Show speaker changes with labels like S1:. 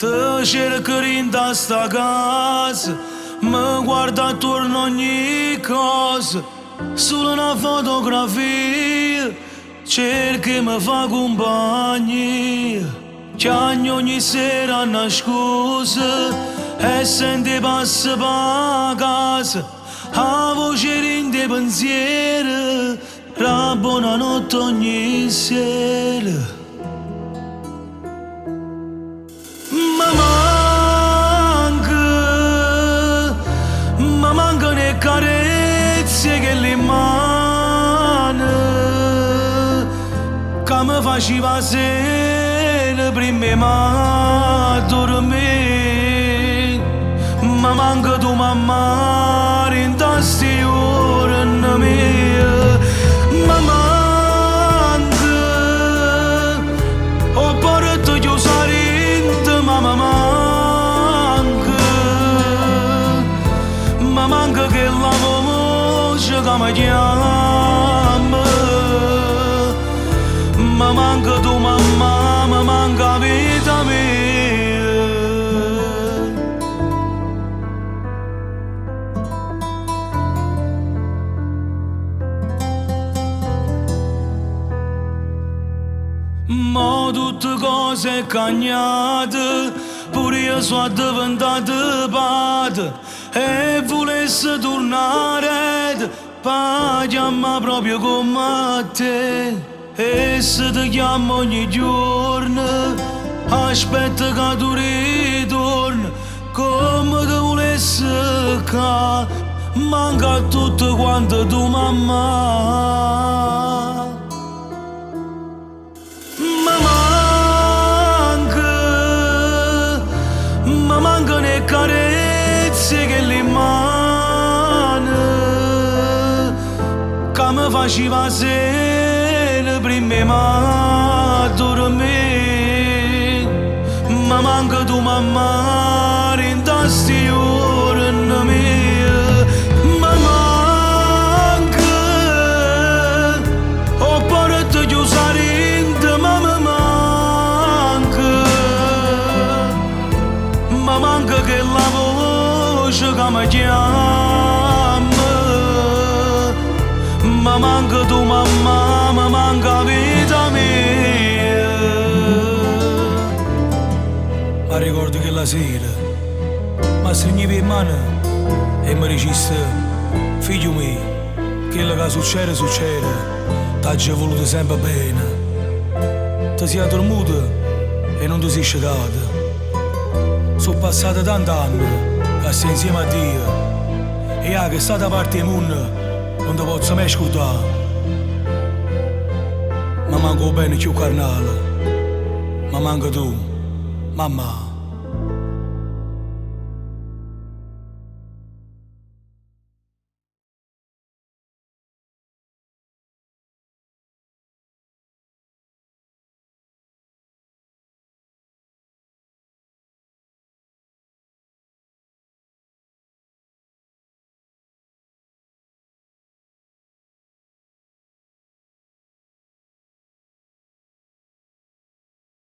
S1: Te cercando a sta casa, mi guarda attorno ogni cosa, solo una fotografia, cerchi e mi fa compagnia. Chiagno ogni sera una scusa e senti passa per casa, a voce rinde pensiero, la buonanotte ogni sera. Ma mancano le carezze che le mani che mi faceva sera prima di dormire. Ma manca tu mamma in tasti ore mie. Ma manca ho portato chiusare in mamma. Ma manca che la voce che mi chiama. Ma manca tu mamma, ma manca vita mia. Ma tutte cose cagnate, pure io sono diventata pata e volesse tornare pa chiamare proprio come te. E se ti chiamo ogni giorno aspetta che tu ritorni, come ti volesse che manca tutto quanto tu mamma. Ma mancano le carezze che le mani che mi faceva sera prima di dormire. Ma manca tu mamma in tasti ore mie. Ma manca ho portato chiusare in mamma. Ma manca che la voce che mi chiama. Ma manca tu mamma, ma manca vita mia. Ma ricordo che la sera mi stringevi in mano e mi dicesti: figlio mio, quello che succede, t'ha voluto sempre bene. Ti sei addormentato e non ti sei scegato. Sono passati tanti anni che sei insieme a Dio e che sta da parte del mondo non ti posso mai scordare. Ma manco bene più carnale, ma manca tu, mamma.